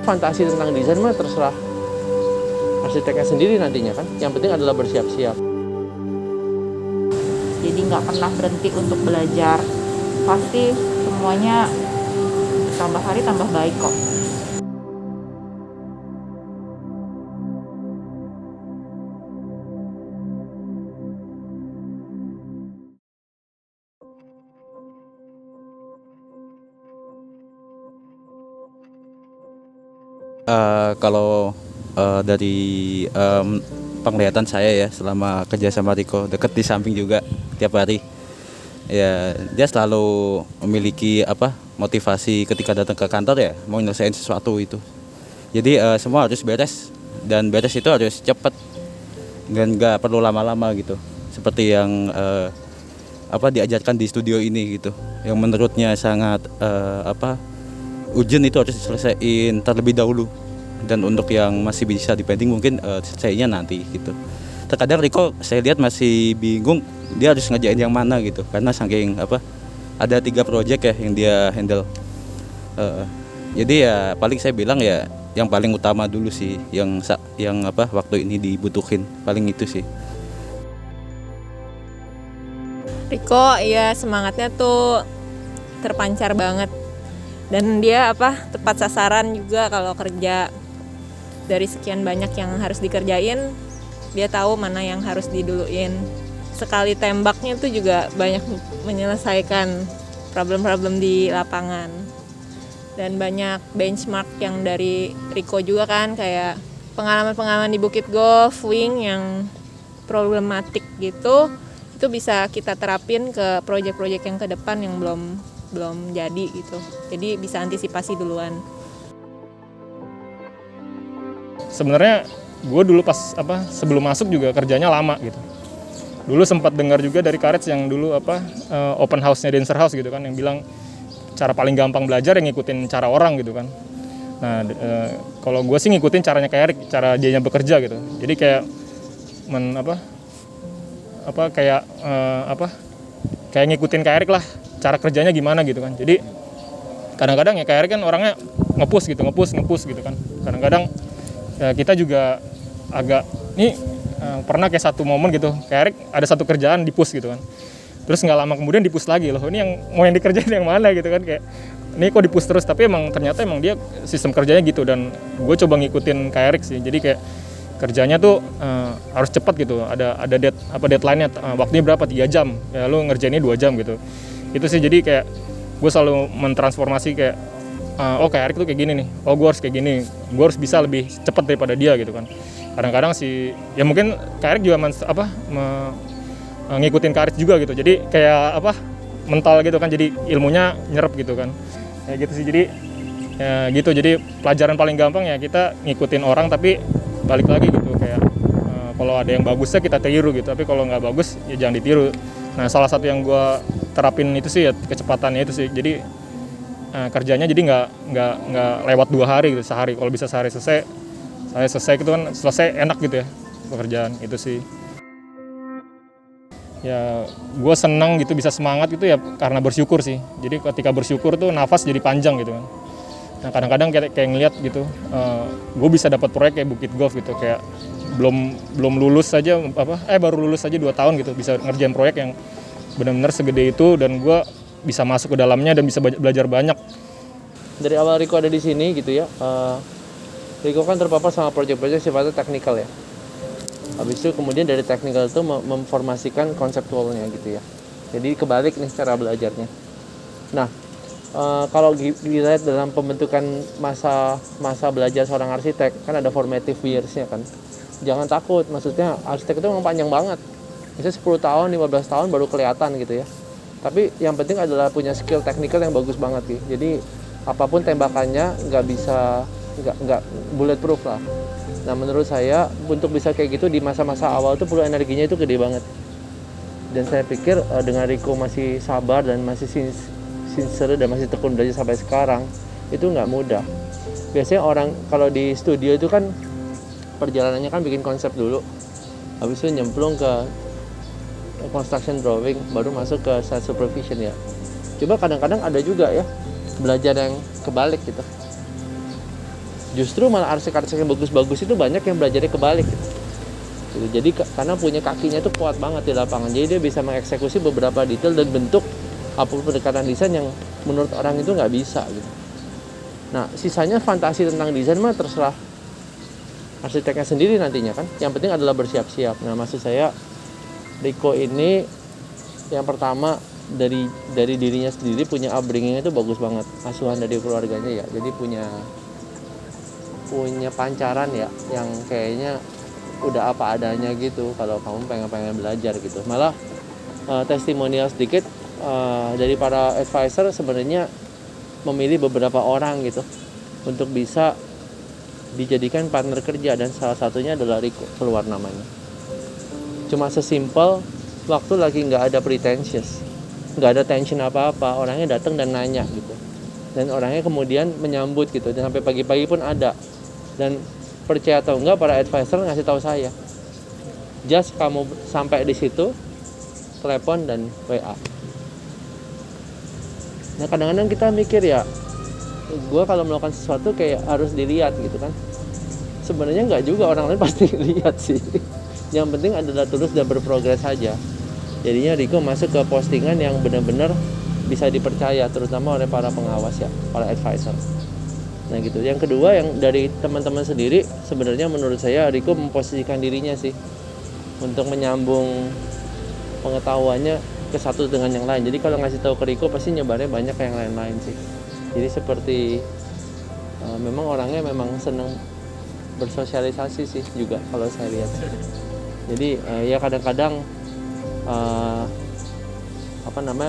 fantasi tentang desain mah terserah arsiteknya sendiri nantinya kan. Yang penting adalah bersiap-siap. Jadi nggak pernah berhenti untuk belajar. Pasti semuanya tambah hari tambah baik kok. Kalau dari penglihatan saya ya selama kerja sama Riko, deket di samping juga tiap hari. Ya dia selalu memiliki motivasi ketika datang ke kantor ya mau nyelesain sesuatu itu. Jadi semua harus beres dan beres itu harus cepat dan nggak perlu lama-lama gitu. Seperti yang diajarkan di studio ini gitu. Yang menurutnya sangat ujian itu harus diselesaikan terlebih dahulu, dan untuk yang masih bisa dipending mungkin selesainya nanti gitu. Terkadang Riko saya lihat masih bingung dia harus ngerjain yang mana gitu, karena saking ada 3 project ya yang dia handle. Jadi ya paling saya bilang ya yang paling utama dulu sih yang waktu ini dibutuhin, paling itu sih. Riko ya semangatnya tuh terpancar banget. Dan dia tepat sasaran juga kalau kerja. Dari sekian banyak yang harus dikerjain, dia tahu mana yang harus diduluin. Sekali tembaknya tuh juga banyak menyelesaikan problem-problem di lapangan. Dan banyak benchmark yang dari Riko juga kan, kayak pengalaman-pengalaman di Bukit Golf Wing yang problematik gitu, itu bisa kita terapin ke proyek-proyek yang ke depan yang belum jadi gitu. Jadi bisa antisipasi duluan. Sebenarnya gue dulu pas sebelum masuk juga kerjanya lama gitu. Dulu sempat dengar juga dari Karets yang dulu open house-nya Dancer House gitu kan, yang bilang cara paling gampang belajar yang ngikutin cara orang gitu kan. Nah kalau gue sih ngikutin caranya kayak Erik, cara dianya bekerja gitu. Jadi kayak kayak ngikutin kayak Erik lah, cara kerjanya gimana gitu kan. Jadi kadang-kadang ya kayak Erik kan orangnya nge-push gitu kan. Kadang-kadang ya kita juga agak pernah kayak satu momen gitu, kayak Erik ada satu kerjaan di-push gitu kan. Terus nggak lama kemudian di-push lagi, loh ini yang mau yang dikerjain yang mana gitu kan, kayak ini kok di-push terus. Tapi ternyata dia sistem kerjanya gitu, dan gue coba ngikutin kayak Erik sih. Jadi kayak kerjanya tuh harus cepat gitu, ada deadline-nya, waktunya berapa, 3 jam, ya lu ngerjainnya 2 jam gitu. Itu sih, jadi kayak gue selalu mentransformasi kayak kayak Erik tuh kayak gini nih, gue harus kayak gini, gue harus bisa lebih cepat daripada dia gitu kan. Kadang-kadang sih ya mungkin kayak Erik juga ngikutin Karik juga gitu, jadi kayak mental gitu kan, jadi ilmunya nyerap gitu kan, kayak gitu sih. Jadi ya gitu, jadi pelajaran paling gampang ya kita ngikutin orang, tapi balik lagi gitu kayak kalau ada yang bagusnya kita tiru gitu, tapi kalau nggak bagus ya jangan ditiru. Nah salah satu yang gue terapin itu sih ya kecepatannya itu sih. Jadi kerjanya jadi nggak lewat 2 hari gitu, sehari. Kalau bisa sehari selesai gitu kan, selesai enak gitu ya pekerjaan itu sih. Ya gue senang gitu, bisa semangat gitu ya karena bersyukur sih. Jadi ketika bersyukur tuh nafas jadi panjang gitu kan. Nah kadang-kadang kayak ngeliat gitu, gue bisa dapat proyek kayak Bukit Golf gitu, kayak belum lulus aja baru lulus aja 2 tahun gitu, bisa ngerjain proyek yang benar-benar segede itu, dan gue bisa masuk ke dalamnya dan bisa belajar banyak. Dari awal Riko ada di sini gitu ya, Riko kan terpapar sama proyek-proyek sifatnya teknikal ya. Habis itu kemudian dari teknikal itu memformasikan konseptualnya gitu ya. Jadi kebalik nih cara belajarnya. Nah, kalau dilihat dalam pembentukan masa belajar seorang arsitek, kan ada formative years-nya kan. Jangan takut, maksudnya arsitek itu memang panjang banget. Misalnya 10 tahun, 15 tahun baru kelihatan gitu ya. Tapi yang penting adalah punya skill teknikal yang bagus banget gitu. Jadi apapun tembakannya nggak bulletproof lah. Nah menurut saya untuk bisa kayak gitu di masa-masa awal tuh perlu energinya itu gede banget. Dan saya pikir dengan Riko masih sabar dan masih sincere dan masih tekun belajar sampai sekarang, itu nggak mudah. Biasanya orang kalau di studio itu kan perjalanannya kan bikin konsep dulu, habis itu nyemplung ke construction drawing, baru masuk ke site supervision ya. Coba kadang-kadang ada juga ya belajar yang kebalik gitu. Justru malah arsitek-arsitek yang bagus-bagus itu banyak yang belajarnya kebalik gitu. Jadi karena punya kakinya itu kuat banget di lapangan, jadi dia bisa mengeksekusi beberapa detail dan bentuk apapun pendekatan desain yang menurut orang itu nggak bisa gitu. Nah sisanya fantasi tentang desain mah terserah arsiteknya sendiri nantinya kan. Yang penting adalah bersiap-siap. Nah maksud saya Riko ini yang pertama dari dirinya sendiri punya upbringing itu bagus banget, asuhan dari keluarganya ya. Jadi punya pancaran ya yang kayaknya udah apa adanya gitu kalau kamu pengen belajar gitu. Malah testimonial sedikit dari para advisor sebenarnya memilih beberapa orang gitu untuk bisa dijadikan partner kerja, dan salah satunya adalah Riko, keluar namanya. Cuma sesimpel waktu lagi nggak ada pretentious, nggak ada tension apa-apa, orangnya datang dan nanya gitu, dan orangnya kemudian menyambut gitu, dan sampai pagi-pagi pun ada. Dan percaya atau enggak, para advisor ngasih tahu saya, just kamu sampai di situ, telepon dan WA. Nah kadang-kadang kita mikir ya, gue kalau melakukan sesuatu kayak harus dilihat gitu kan. Sebenarnya nggak juga, orang lain pasti lihat sih. Yang penting adalah tulus dan berprogres saja. Jadinya Riko masuk ke postingan yang benar-benar bisa dipercaya, terutama oleh para pengawas ya, para advisor. Nah gitu. Yang kedua yang dari teman-teman sendiri, sebenarnya menurut saya Riko memposisikan dirinya sih untuk menyambung pengetahuannya ke satu dengan yang lain. Jadi kalau ngasih tahu ke Riko pasti nyebarnya banyak ke yang lain-lain sih. Jadi seperti memang orangnya memang senang bersosialisasi sih juga kalau saya lihat. Jadi ya kadang-kadang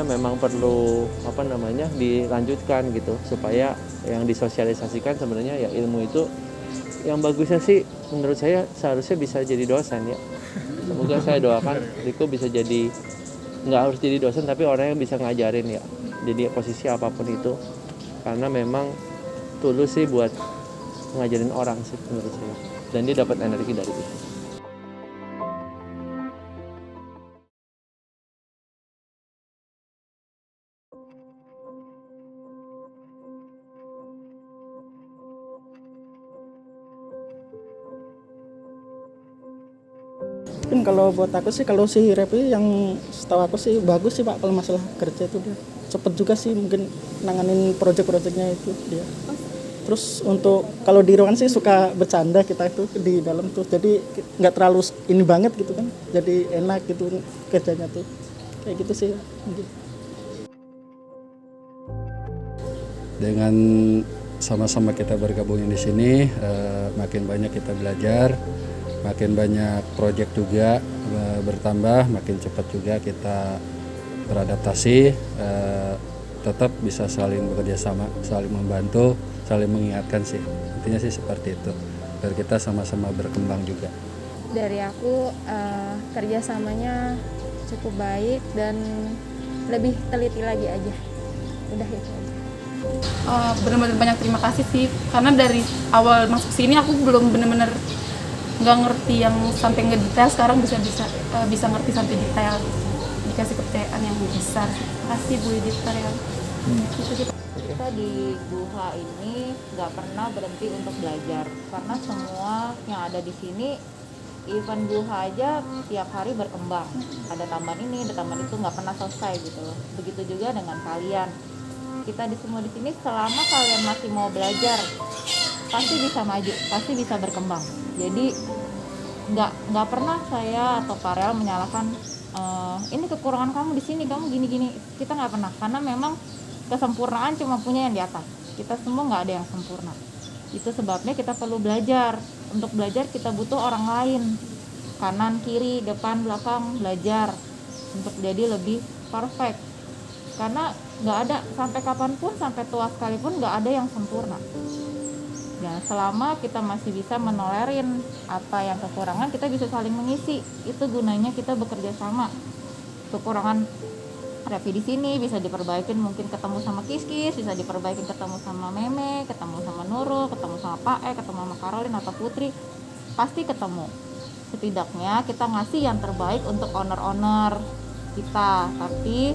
memang perlu dilanjutkan gitu supaya yang disosialisasikan sebenarnya ya ilmu itu yang bagusnya sih menurut saya seharusnya bisa jadi dosen ya. Semoga saya doakan Riko bisa jadi, nggak harus jadi dosen tapi orang yang bisa ngajarin ya, jadi posisi apapun itu, karena memang tulus sih buat ngajarin orang sih menurut saya, dan dia dapat energi dari itu. Mungkin kalau buat aku sih, kalau si Repi yang setahu aku sih bagus sih Pak, kalau masalah kerja itu dia cepet juga sih mungkin nanganin project-projectnya itu dia. Terus untuk kalau di ruangan sih suka bercanda kita itu di dalam tuh, jadi nggak terlalu ini banget gitu kan, jadi enak gitu kerjanya tuh, kayak gitu sih mungkin. Dengan sama-sama kita bergabung di sini, makin banyak kita belajar, makin banyak proyek juga bertambah, makin cepat juga kita beradaptasi, tetap bisa saling bekerja sama, saling membantu, saling mengingatkan sih. Intinya sih seperti itu, biar kita sama-sama berkembang juga. Dari aku kerjasamanya cukup baik dan lebih teliti lagi aja. Udah itu aja. Benar-benar banyak terima kasih sih, karena dari awal masuk sini aku belum benar-benar nggak ngerti yang sampai ngedetail, sekarang bisa ngerti sampai detail, dikasih kepercayaan yang besar. Makasih Bu Edith Karel. Kita di Guha ini nggak pernah berhenti untuk belajar, karena semua yang ada di sini, event Guha aja tiap hari berkembang, ada tambahan ini, ada tambahan itu, nggak pernah selesai gitu loh. Begitu juga dengan kalian, kita semua di sini, selama kalian masih mau belajar pasti bisa maju, pasti bisa berkembang. Jadi nggak pernah saya atau Karel menyalahkan ini kekurangan kamu di sini, kamu gini-gini, kita nggak pernah, karena memang kesempurnaan cuma punya yang di atas, kita semua nggak ada yang sempurna. Itu sebabnya kita perlu belajar. Untuk belajar kita butuh orang lain, kanan, kiri, depan, belakang, belajar untuk jadi lebih perfect. Karena nggak ada, sampai kapanpun, sampai tua sekalipun nggak ada yang sempurna. Ya, selama kita masih bisa menolerin apa yang kekurangan, kita bisa saling mengisi. Itu gunanya kita bekerja sama. Kekurangan Revi di sini bisa diperbaikin, mungkin ketemu sama Kiskis, bisa diperbaikin ketemu sama Meme, ketemu sama Nurul, ketemu sama Pak ketemu sama Karolin atau Putri, pasti ketemu. Setidaknya kita ngasih yang terbaik untuk owner-owner kita, tapi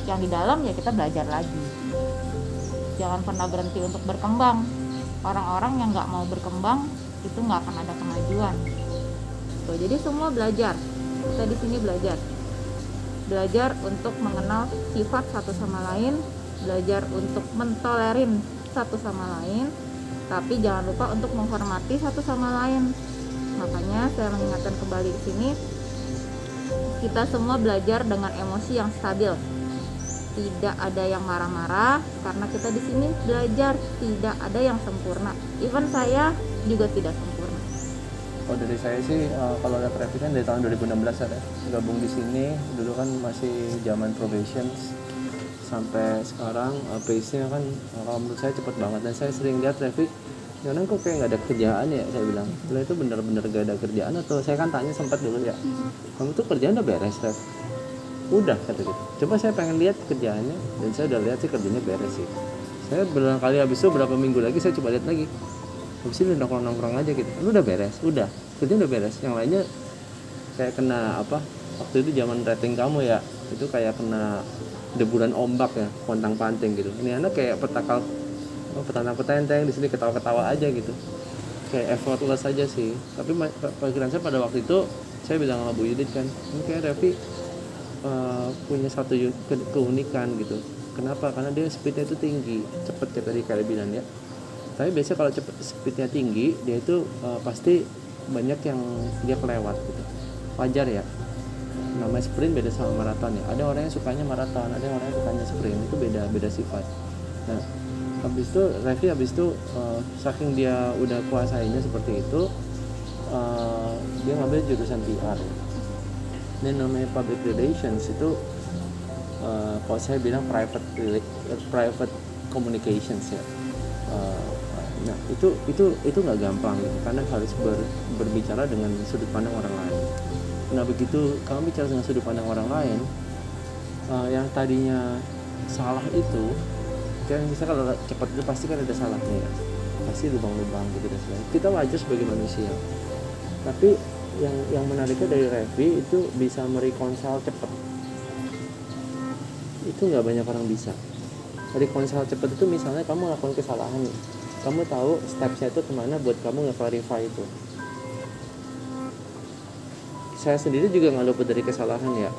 yang di dalam ya kita belajar lagi. Jangan pernah berhenti untuk berkembang. orang-orang yang nggak mau berkembang itu nggak akan ada kemajuan. Tuh, jadi semua belajar, kita di sini belajar untuk mengenal sifat satu sama lain, belajar untuk mentolerin satu sama lain, tapi jangan lupa untuk menghormati satu sama lain. Makanya saya mengingatkan kembali di sini, kita semua belajar dengan emosi yang stabil. Tidak ada yang marah-marah karena kita di sini belajar, tidak ada yang sempurna. Even saya juga tidak sempurna. Kalau dari saya sih, kalau lihat Revi kan dari tahun 2016 ada gabung di sini. Dulu kan masih zaman probation, sampai sekarang pace-nya kan kalau menurut saya cepet banget. Dan saya sering lihat Revi, Yonan kok kayak nggak ada kerjaan ya, saya bilang. Lo itu bener-bener gak ada kerjaan atau saya kan tanya sempat dulu ya, kamu tuh kerjaan udah beres, Rev? Udah, kata gitu. Coba saya pengen lihat kerjaannya, dan saya udah lihat sih kerjanya beres sih. Saya berulang kali habis itu berapa minggu lagi saya coba lihat lagi, habis itu nongkrong-nongkrong aja gitu. Lu udah beres? Udah, kerjanya udah beres. Yang lainnya kayak kena apa, waktu itu zaman rating kamu ya, itu kayak kena deburan ombak ya, pontang-panting gitu. Ini anak kayak petantang-petenteng di sini ketawa-ketawa aja gitu, kayak effortless aja sih. Tapi pikiran saya pada waktu itu, saya bilang sama Bu Yudit kan, ini kayak Revi punya satu keunikan gitu. Kenapa? Karena dia speednya itu tinggi, cepet kayak tadi kalian bilang ya. Tapi biasanya kalau cepet speednya tinggi, dia itu pasti banyak yang dia kelewat gitu. Wajar ya. Namanya sprint beda sama maraton ya. Ada orang yang sukanya maraton, ada orang yang sukanya sprint, itu beda sifat. Nah, habis itu Revi saking dia udah kuasainya seperti itu, dia ngambil jurusan PR. Ini namanya public relations, itu kalau saya bilang private communications ya. Nah itu nggak gampang gitu, karena harus berbicara dengan sudut pandang orang lain. Nah begitu kamu bicara dengan sudut pandang orang lain, yang tadinya salah itu, kan misalnya kalau cepat itu pasti kan ada salahnya ya, pasti lubang-lubang gitu dan sebagainya. Kita wajar sebagai manusia, tapi yang menariknya dari Revi itu bisa mereconcile cepat. Itu nggak banyak orang bisa. Reconcile cepat itu misalnya kamu ngelakuin kesalahan nih, kamu tahu stepsnya itu kemana buat kamu nge-clarify itu. Saya sendiri juga nggak luput dari kesalahan ya.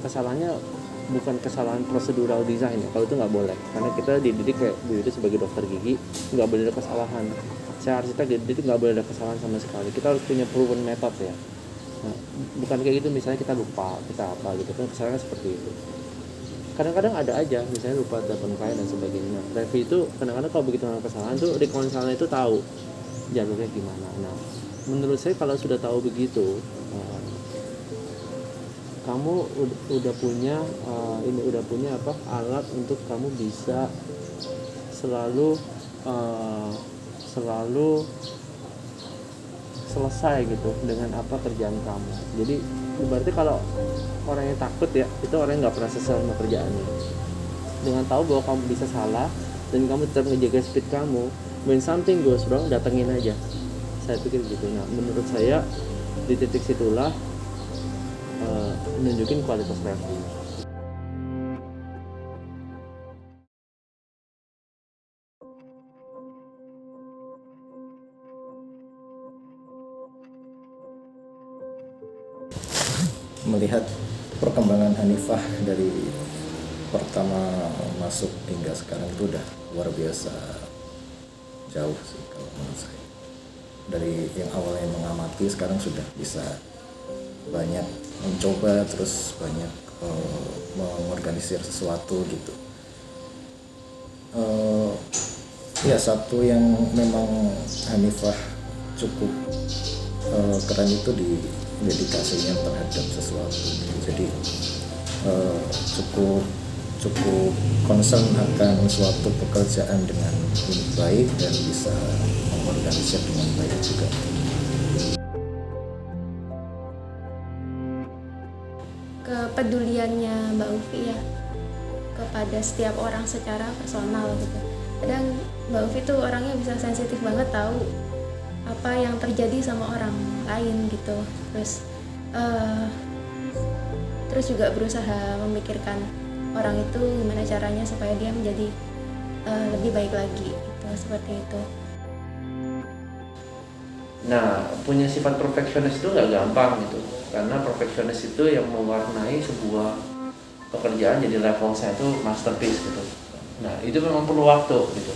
Kesalahannya bukan kesalahan prosedural design ya, kalau itu nggak boleh, karena kita dididik kayak dididik sebagai dokter gigi, nggak boleh ada kesalahan. Saya arsitek dididik nggak boleh ada kesalahan sama sekali, kita harus punya proven method ya. Nah, bukan kayak gitu misalnya kita lupa, kita apa gitu kan, kesalahan seperti itu. Kadang-kadang ada aja, misalnya lupa telepon klien dan sebagainya. Revi itu kadang-kadang kalau begitu ada kesalahan tuh reconcile itu tahu jalurnya gimana. Nah, menurut saya kalau sudah tahu begitu, kamu udah punya alat untuk kamu bisa selalu selesai gitu dengan apa kerjaan kamu. Jadi berarti kalau orang yang takut ya, itu orang yang nggak pernah selesai sama kerjaannya. Dengan tahu bahwa kamu bisa salah dan kamu tetap ngejaga speed kamu, when something goes wrong, datengin aja. Saya pikir gitu. Nah, menurut saya di titik situlah nunjukin kualitas Revi. Melihat perkembangan Hanifah dari pertama masuk hingga sekarang itu udah luar biasa jauh sih kalau menurut saya. Dari yang awalnya mengamati, sekarang sudah bisa banyak mencoba, terus banyak mengorganisir sesuatu gitu. Ya, satu yang memang Hanifah cukup keren itu di dedikasinya terhadap sesuatu. Jadi cukup concern akan suatu pekerjaan dengan baik dan bisa mengorganisir dengan baik juga. Kepeduliannya Mbak Ufi ya kepada setiap orang secara personal gitu. Kadang Mbak Ufi tuh orangnya bisa sensitif banget tahu apa yang terjadi sama orang lain gitu. Terus juga berusaha memikirkan orang itu gimana caranya supaya dia menjadi lebih baik lagi gitu, seperti itu. Nah, punya sifat perfeksionis itu nggak gampang gitu, karena perfeksionis itu yang mewarnai sebuah pekerjaan jadi level saya itu masterpiece gitu. Nah, itu memang perlu waktu gitu.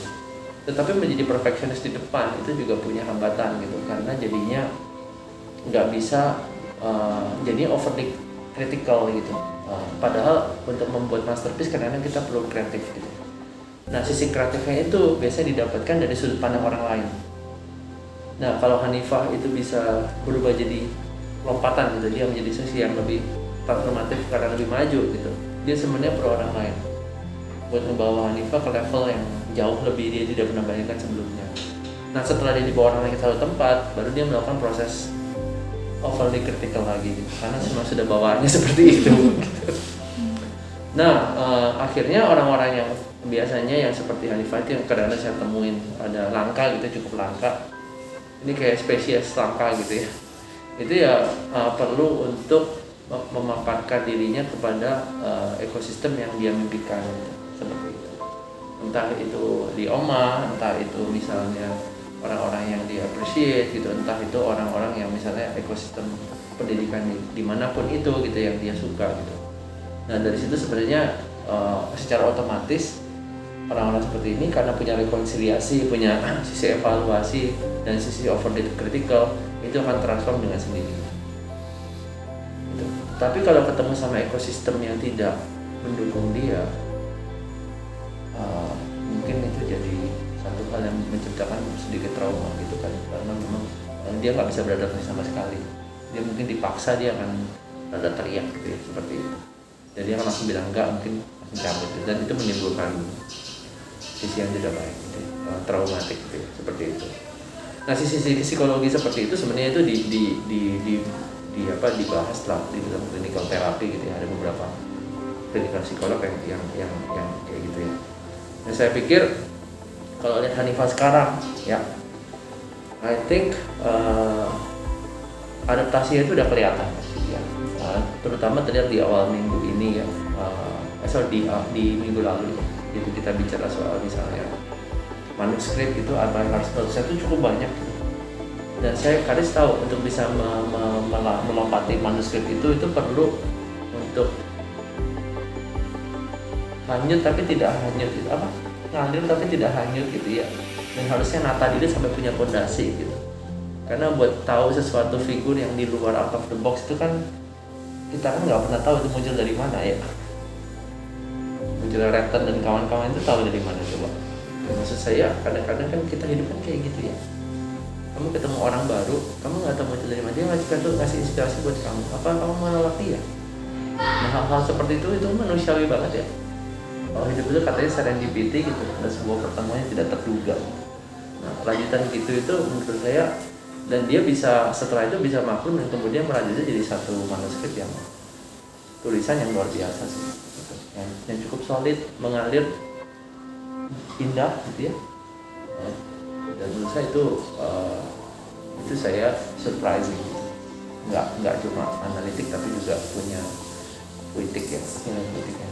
Tetapi menjadi perfeksionis di depan itu juga punya hambatan gitu, karena jadinya nggak bisa jadi overly critical gitu. Padahal untuk membuat masterpiece kadang-kadang kita perlu kreatif gitu. Nah, sisi kreatifnya itu biasanya didapatkan dari sudut pandang orang lain. Nah, kalau Hanifah itu bisa berubah jadi lompatan gitu, dia menjadi sisi yang lebih transformatif karena lebih maju gitu. Dia sebenarnya perlu orang lain buat membawa Hanifah ke level yang jauh lebih dia tidak pernah bayangkan sebelumnya. Nah, setelah dia dibawa orang lain ke satu tempat, baru dia melakukan proses overly critical lagi gitu, karena semua sudah bawaannya seperti itu gitu. Nah, akhirnya orang-orang yang biasanya yang seperti Hanifah itu yang kadang-kadang saya temuin ada langka gitu, cukup langka. Ini kayak spesies langka gitu ya. Itu ya perlu untuk memaparkan dirinya kepada ekosistem yang dia mimpikan gitu, seperti itu. Entah itu di OMA, entah itu misalnya orang-orang yang dia appreciate gitu, entah itu orang-orang yang misalnya ekosistem pendidikan dimanapun itu gitu yang dia suka gitu. Nah, dari situ sebenarnya secara otomatis orang-orang seperti ini karena punya rekonsiliasi, punya sisi evaluasi dan sisi overly critical, itu akan transform dengan sendiri gitu. Tapi kalau ketemu sama ekosistem yang tidak mendukung dia, mungkin itu jadi satu hal yang menciptakan sedikit trauma gitu kan, karena memang dia nggak bisa beradaptasi sama sekali. Dia mungkin dipaksa, dia akan rada teriak gitu ya, seperti itu. Jadi dia akan langsung bilang enggak, mungkin langsung cabut gitu. Dan itu menimbulkan sisi yang tidak baik gitu, traumatik gitu ya, seperti itu. Nah, sisi psikologi seperti itu sebenarnya itu dibahas lah di dalam clinical therapy gitu ya. Ada beberapa clinical psikolog yang kayak gitu ya. Nah, saya pikir kalau lihat Hanifah sekarang ya, I think adaptasinya itu udah kelihatan ya. Terutama terlihat di awal minggu ini ya, di minggu lalu itu kita bicara soal misalnya manuskrip itu saya itu cukup banyak gitu. Dan saya kadang tahu untuk bisa melompati manuskrip itu perlu untuk hanyut tapi tidak hanyut gitu, ngalir tapi tidak hanyut gitu ya. Dan harusnya nata diri sampai punya fondasi gitu. Karena buat tahu sesuatu figur yang di luar out of the box itu kan kita kan nggak pernah tahu itu muncul dari mana ya. Muncul Retton dan kawan-kawan itu tahu dari mana coba. Ya, maksud saya kadang-kadang kan kita hidup kan kayak gitu ya. Kamu ketemu orang baru, kamu nggak tahu muncul dari mana, dia ngasih inspirasi buat kamu. Apa kamu menolak dia? Nah, hal-hal seperti itu manusiawi banget ya. Kalau hidup itu katanya serendipity gitu, ada sebuah pertemuan yang tidak terduga. Nah, lanjutan gitu itu menurut saya, dan dia bisa setelah itu bisa maklum dan kemudian merajutnya jadi satu manuskrip yang tulisan yang luar biasa sih, gitu. Yang cukup solid, mengalir, indah gitu ya. Dan menurut saya itu saya surprising gitu. Nggak cuma analitik tapi juga punya puitik ya, puitik ya.